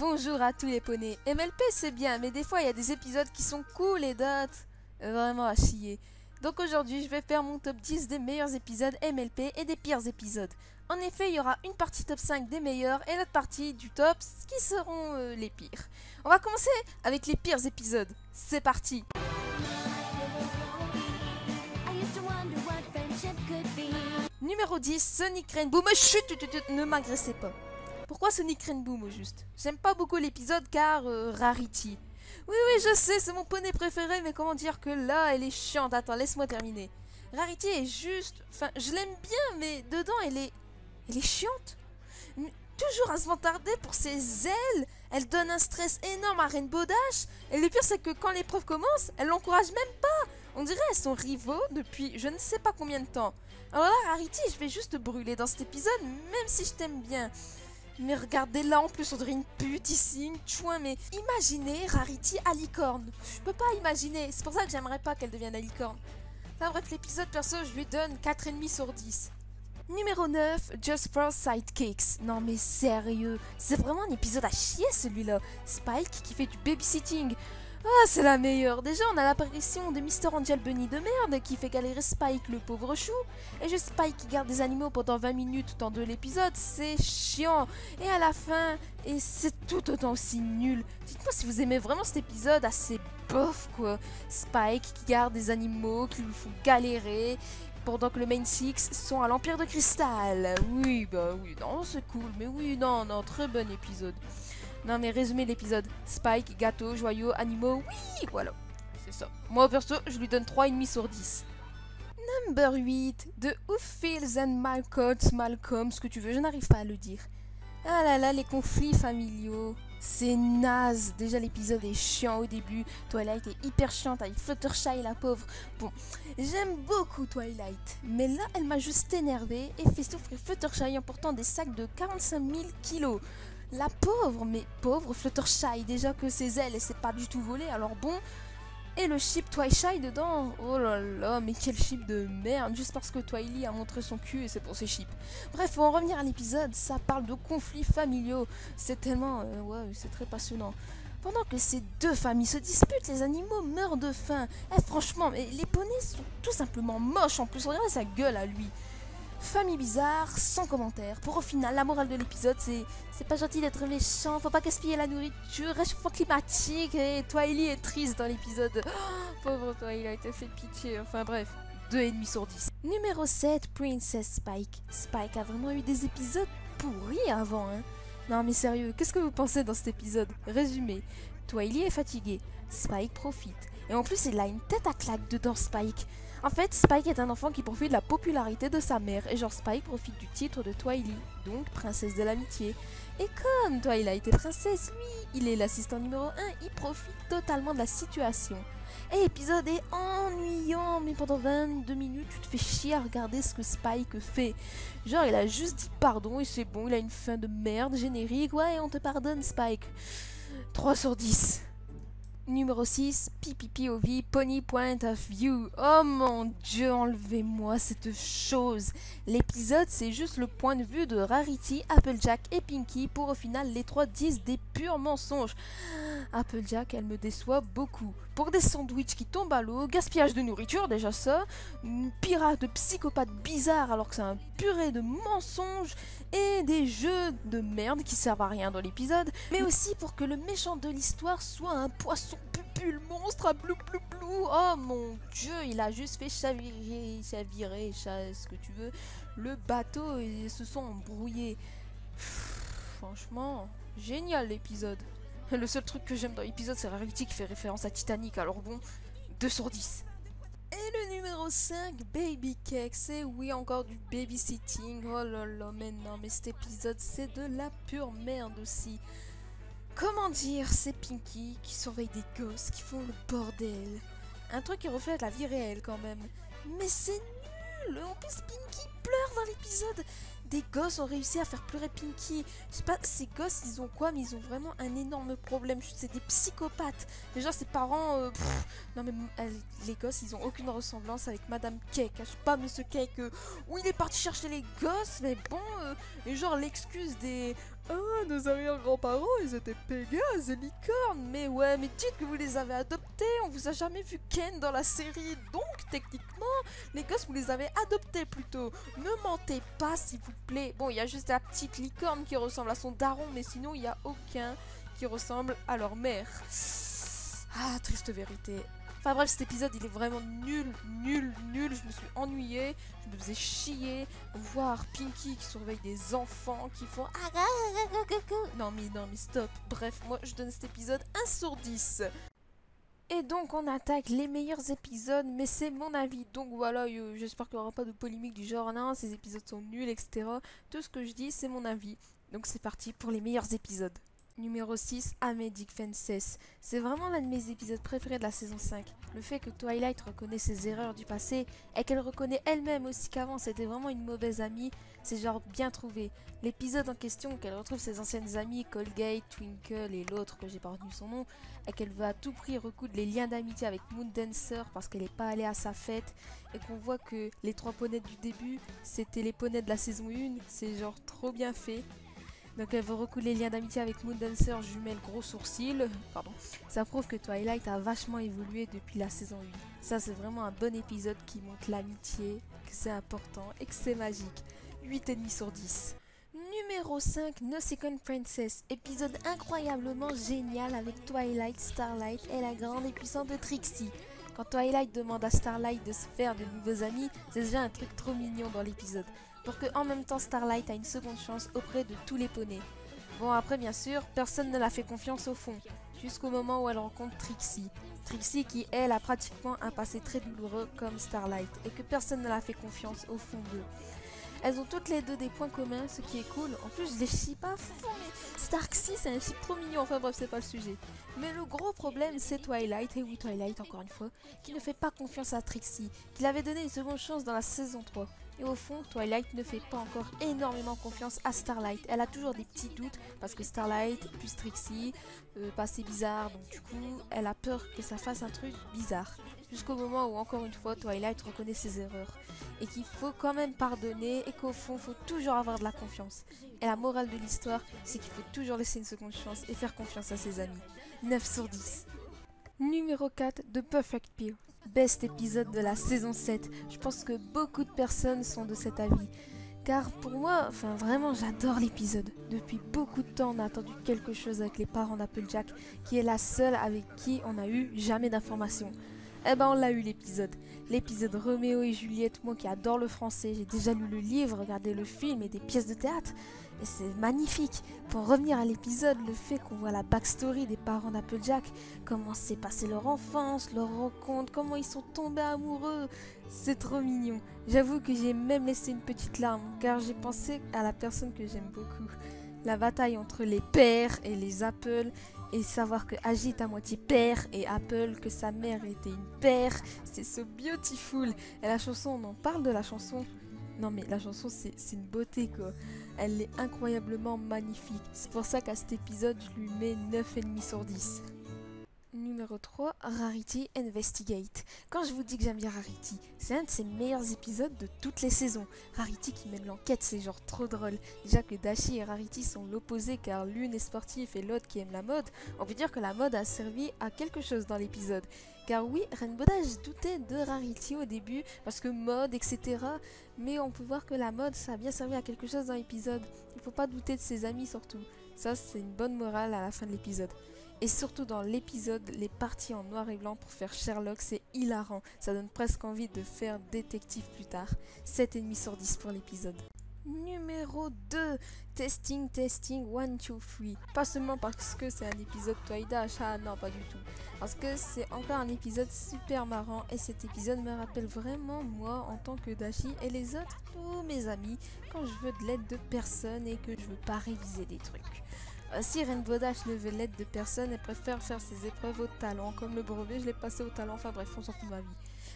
Bonjour à tous les poneys. MLP c'est bien, mais des fois il y a des épisodes qui sont cool et d'autres vraiment à chier. Donc aujourd'hui je vais faire mon top 10 des meilleurs épisodes MLP et des pires épisodes. En effet il y aura une partie top 5 des meilleurs et l'autre partie du top qui seront les pires. On va commencer avec les pires épisodes. C'est parti. Numéro 10, Sonic Rainbow. Mais chut, ne m'agressez pas. Pourquoi Sonic Rainbow au juste? J'aime pas beaucoup l'épisode car Rarity. Oui, je sais, c'est mon poney préféré, mais comment dire que là, elle est chiante. Attends, laisse-moi terminer. Rarity est juste... Enfin, je l'aime bien, mais dedans, elle est chiante. Toujours à se vantarder pour ses ailes. Elle donne un stress énorme à Rainbow Dash. Et le pire, c'est que quand l'épreuve commence, elle l'encourage même pas. On dirait elles sont rivaux depuis je ne sais pas combien de temps. Alors là, Rarity, je vais juste te brûler dans cet épisode, même si je t'aime bien. Mais regardez-la en plus, on dirait une pute ici, une chouin, mais imaginez Rarity à licorne. Je peux pas imaginer, c'est pour ça que j'aimerais pas qu'elle devienne à licorne. Enfin bref, l'épisode perso, je lui donne 4,5 sur 10. Numéro 9, Just for Sidekicks. Non mais sérieux, c'est vraiment un épisode à chier celui-là. Spike qui fait du babysitting. Ah, c'est la meilleure. Déjà, on a l'apparition de Mr. Angel Bunny de merde qui fait galérer Spike, le pauvre chou. Et juste Spike qui garde des animaux pendant 20 minutes tout en de l'épisode, c'est chiant. Et à la fin, et c'est tout autant aussi nul. Dites-moi si vous aimez vraiment cet épisode assez bof, quoi. Spike qui garde des animaux qui lui font galérer pendant que le Main Six sont à l'Empire de Cristal. Oui, non, c'est cool. Mais oui, non, très bon épisode. Non mais résumé l'épisode, Spike, gâteau, joyaux, animaux, oui, voilà, c'est ça. Moi perso, je lui donne 3,5 sur 10. Number 8, de Ooffields and Malcolm, ce que tu veux, je n'arrive pas à le dire. Ah là là, les conflits familiaux, c'est naze. Déjà l'épisode est chiant au début, Twilight est hyper chiante avec Fluttershy la pauvre. Bon, j'aime beaucoup Twilight, mais là elle m'a juste énervée et fait souffrir Fluttershy en portant des sacs de 45 000 kilos. La pauvre, mais pauvre Fluttershy, déjà que ses ailes, elle s'est pas du tout volée, alors bon. Et le chip Twilight dedans, oh là là, mais quel chip de merde, juste parce que Twilight a montré son cul et c'est pour ses chips. Bref, pour en revenir à l'épisode, ça parle de conflits familiaux, c'est tellement, ouais, c'est très passionnant. Pendant que ces deux familles se disputent, les animaux meurent de faim. Eh, franchement, mais les poneys sont tout simplement moches, en plus, regardez sa gueule à lui. Famille bizarre, sans commentaire. Pour au final, la morale de l'épisode, c'est pas gentil d'être méchant, faut pas gaspiller la nourriture, réchauffement climatique, et Twilight est triste dans l'épisode. Oh, pauvre Twilight, il a été fait pitié, enfin bref. 2,5 sur 10. Numéro 7, Princess Spike. Spike a vraiment eu des épisodes pourris avant, hein. Non mais sérieux, qu'est-ce que vous pensez dans cet épisode? Résumé, Twilight est fatigué, Spike profite. Et en plus, il a une tête à claque dedans, Spike. En fait, Spike est un enfant qui profite de la popularité de sa mère. Et genre, Spike profite du titre de Twilight, donc princesse de l'amitié. Et comme Twilight est princesse, lui, il est l'assistant numéro 1, il profite totalement de la situation. Et l'épisode est ennuyant, mais pendant 22 minutes, tu te fais chier à regarder ce que Spike fait. Genre, il a juste dit pardon et c'est bon, il a une fin de merde générique. Ouais, on te pardonne, Spike. 3 sur 10. Numéro 6, PPOV, Pony Point of View. Oh mon dieu, enlevez-moi cette chose. L'épisode, c'est juste le point de vue de Rarity, Applejack et Pinkie pour au final les trois disent des purs mensonges. Applejack, elle me déçoit beaucoup. Pour des sandwichs qui tombent à l'eau, gaspillage de nourriture, déjà ça, pirate psychopathe bizarre alors que c'est un purée de mensonges et des jeux de merde qui servent à rien dans l'épisode, mais aussi pour que le méchant de l'histoire soit un poisson pupule monstre à blou blou blou. Oh mon dieu, il a juste fait chavirer, ce que tu veux, le bateau et ils se sont embrouillés. Franchement, génial l'épisode. Le seul truc que j'aime dans l'épisode, c'est Rarity qui fait référence à Titanic, alors bon, 2 sur 10. Et le numéro 5, Baby Cake, c'est oui encore du babysitting, oh là là, mais non, mais cet épisode c'est de la pure merde aussi. Comment dire, c'est Pinkie qui surveille des gosses qui font le bordel. Un truc qui reflète la vie réelle quand même. Mais c'est nul, en plus Pinkie pleure dans l'épisode. Des gosses ont réussi à faire pleurer Pinkie. Je sais pas, ces gosses, ils ont quoi, mais ils ont vraiment un énorme problème. C'est des psychopathes. Déjà, ses parents... non, mais les gosses, ils ont aucune ressemblance avec Madame Cake. Je sais pas, Monsieur Cake, où il est parti chercher les gosses, mais bon... et genre, l'excuse des Ah, nos arrière-grands-parents, ils étaient Pégase et Licorne. Mais ouais, mais dites que vous les avez adoptés. On vous a jamais vu Ken dans la série. Donc, techniquement, les gosses, vous les avez adoptés plutôt. Ne mentez pas, s'il vous plaît. Bon, il y a juste la petite Licorne qui ressemble à son daron, mais sinon, il n'y a aucun qui ressemble à leur mère. Ah, triste vérité. Enfin bref, cet épisode, il est vraiment nul. Je me suis ennuyée, je me faisais chier. Voir Pinky qui surveille des enfants qui font... Non mais stop. Bref, moi, je donne cet épisode 1 sur 10. Et donc, on attaque les meilleurs épisodes, mais c'est mon avis. Donc voilà, j'espère qu'il n'y aura pas de polémique du genre, non, ces épisodes sont nuls, etc. Tout ce que je dis, c'est mon avis. Donc c'est parti pour les meilleurs épisodes. Numéro 6, Amedic Fences. C'est vraiment l'un de mes épisodes préférés de la saison 5. Le fait que Twilight reconnaît ses erreurs du passé et qu'elle reconnaît elle-même aussi qu'avant c'était vraiment une mauvaise amie, c'est genre bien trouvé. L'épisode en question, qu'elle retrouve ses anciennes amies Colgate, Twinkle et l'autre que j'ai pas retenu son nom, et qu'elle veut à tout prix recoudre les liens d'amitié avec Moondancer parce qu'elle n'est pas allée à sa fête, et qu'on voit que les 3 poneys du début c'était les poneys de la saison 1, c'est genre trop bien fait. Donc elle veut recoudre les liens d'amitié avec Moondancer, jumelle gros sourcils. Pardon. Ça prouve que Twilight a vachement évolué depuis la saison 1. Ça c'est vraiment un bon épisode qui montre l'amitié, que c'est important et que c'est magique. 8,5 sur 10. Numéro 5, No Second Princess. Épisode incroyablement génial avec Twilight, Starlight et la grande et puissante Trixie. Quand Twilight demande à Starlight de se faire de nouveaux amis, c'est déjà un truc trop mignon dans l'épisode. Pour que en même temps Starlight a une seconde chance auprès de tous les poneys. Bon après bien sûr, personne ne l'a fait confiance au fond, jusqu'au moment où elle rencontre Trixie. Trixie qui elle a pratiquement un passé très douloureux comme Starlight et que personne ne l'a fait confiance au fond d'eux. Elles ont toutes les deux des points communs, ce qui est cool. En plus, je les chie pas fond, mais Starxie, c'est un chip trop mignon. Enfin bref, c'est pas le sujet. Mais le gros problème, c'est Twilight, et oui, Twilight, encore une fois, qui ne fait pas confiance à Trixie, qui l'avait donné une seconde chance dans la saison 3. Et au fond, Twilight ne fait pas encore énormément confiance à Starlight. Elle a toujours des petits doutes, parce que Starlight, plus Trixie, passé bizarre, donc du coup, elle a peur que ça fasse un truc bizarre. Jusqu'au moment où, encore une fois, Twilight reconnaît ses erreurs. Et qu'il faut quand même pardonner et qu'au fond, il faut toujours avoir de la confiance. Et la morale de l'histoire, c'est qu'il faut toujours laisser une seconde chance et faire confiance à ses amis. 9 sur 10. Numéro 4, The Perfect Peer. Best épisode de la saison 7. Je pense que beaucoup de personnes sont de cet avis. Car pour moi, enfin vraiment j'adore l'épisode. Depuis beaucoup de temps on a attendu quelque chose avec les parents d'Applejack, qui est la seule avec qui on n'a eu jamais d'informations. Eh ben on l'a eu l'épisode. L'épisode Roméo et Juliette, moi qui adore le français, j'ai déjà lu le livre, regardé le film et des pièces de théâtre. Et c'est magnifique. Pour revenir à l'épisode, le fait qu'on voit la backstory des parents d'Applejack, comment s'est passée leur enfance, leur rencontre, comment ils sont tombés amoureux, c'est trop mignon. J'avoue que j'ai même laissé une petite larme, car j'ai pensé à la personne que j'aime beaucoup. La bataille entre les pères et les Apple, et savoir que Agi est à moitié père et Apple, que sa mère était une père, c'est so beautiful. Et la chanson, on en parle de la chanson. Non mais la chanson c'est une beauté quoi. Elle est incroyablement magnifique. C'est pour ça qu'à cet épisode je lui mets 9,5 sur 10. Numéro 3, Rarity Investigate. Quand je vous dis que j'aime bien Rarity, c'est un de ses meilleurs épisodes de toutes les saisons. Rarity qui mène l'enquête, c'est genre trop drôle. Déjà que Dashi et Rarity sont l'opposé car l'une est sportive et l'autre qui aime la mode, on peut dire que la mode a servi à quelque chose dans l'épisode. Car oui, Rainbow Dash doutait de Rarity au début parce que mode, etc. Mais on peut voir que la mode, ça a bien servi à quelque chose dans l'épisode. Il faut pas douter de ses amis surtout. Ça, c'est une bonne morale à la fin de l'épisode. Et surtout dans l'épisode, les parties en noir et blanc pour faire Sherlock, c'est hilarant. Ça donne presque envie de faire détective plus tard. 7,5 sur 10 pour l'épisode. Numéro 2, Testing 1, 2, 3. Pas seulement parce que c'est un épisode Twilight, ah non pas du tout. Parce que c'est encore un épisode super marrant et cet épisode me rappelle vraiment moi en tant que Dashi et les autres, tous mes amis, quand je veux de l'aide de personne et que je veux pas réviser des trucs. Si Rainbow Dash ne veut l'aide de personne, elle préfère faire ses épreuves au talent. Comme le brevet, je l'ai passé au talent, enfin bref, on s'en fout de ma vie.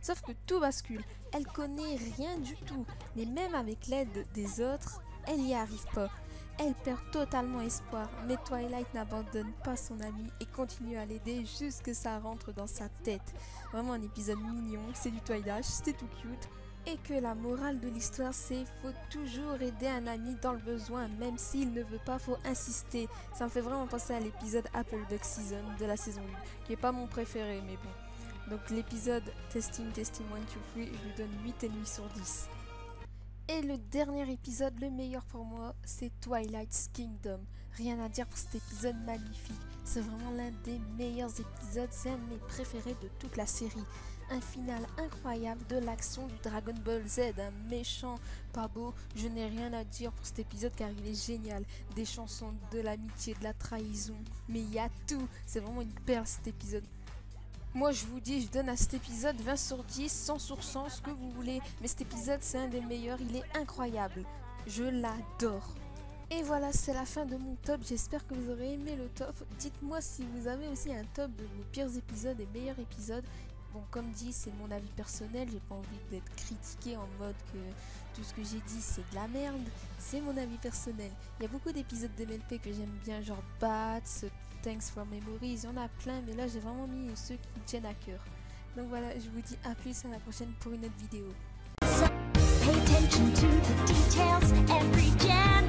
Sauf que tout bascule, elle connaît rien du tout, mais même avec l'aide des autres, elle n'y arrive pas. Elle perd totalement espoir, mais Twilight n'abandonne pas son amie et continue à l'aider jusque ça rentre dans sa tête. Vraiment un épisode mignon, c'est du Twilight, c'est tout cute. Et que la morale de l'histoire c'est faut toujours aider un ami dans le besoin, même s'il ne veut pas, faut insister. Ça me fait vraiment penser à l'épisode Apple Duck Season de la saison 1, qui est pas mon préféré mais bon. Donc l'épisode Testing 1, 2, 3, je lui donne 8,5 sur 10. Et le dernier épisode, le meilleur pour moi, c'est Twilight's Kingdom. Rien à dire pour cet épisode magnifique. C'est vraiment l'un des meilleurs épisodes, c'est un de mes préférés de toute la série. Un final incroyable de l'action du Dragon Ball Z, un méchant pas beau. Je n'ai rien à dire pour cet épisode car il est génial. Des chansons, de l'amitié, de la trahison, mais il y a tout. C'est vraiment une perle cet épisode. Moi je vous dis, je donne à cet épisode 20 sur 10, 100 sur 100, ce que vous voulez. Mais cet épisode c'est un des meilleurs, il est incroyable. Je l'adore. Et voilà, c'est la fin de mon top. J'espère que vous aurez aimé le top. Dites-moi si vous avez aussi un top de vos pires épisodes et meilleurs épisodes. Bon, comme dit, c'est mon avis personnel. J'ai pas envie d'être critiqué en mode que tout ce que j'ai dit c'est de la merde. C'est mon avis personnel. Il y a beaucoup d'épisodes d'MLP que j'aime bien, genre Bats, Thanks for Memories. Il y en a plein, mais là j'ai vraiment mis ceux qui me tiennent à cœur. Donc voilà, je vous dis à plus, à la prochaine pour une autre vidéo. Pay attention to the details. Every jam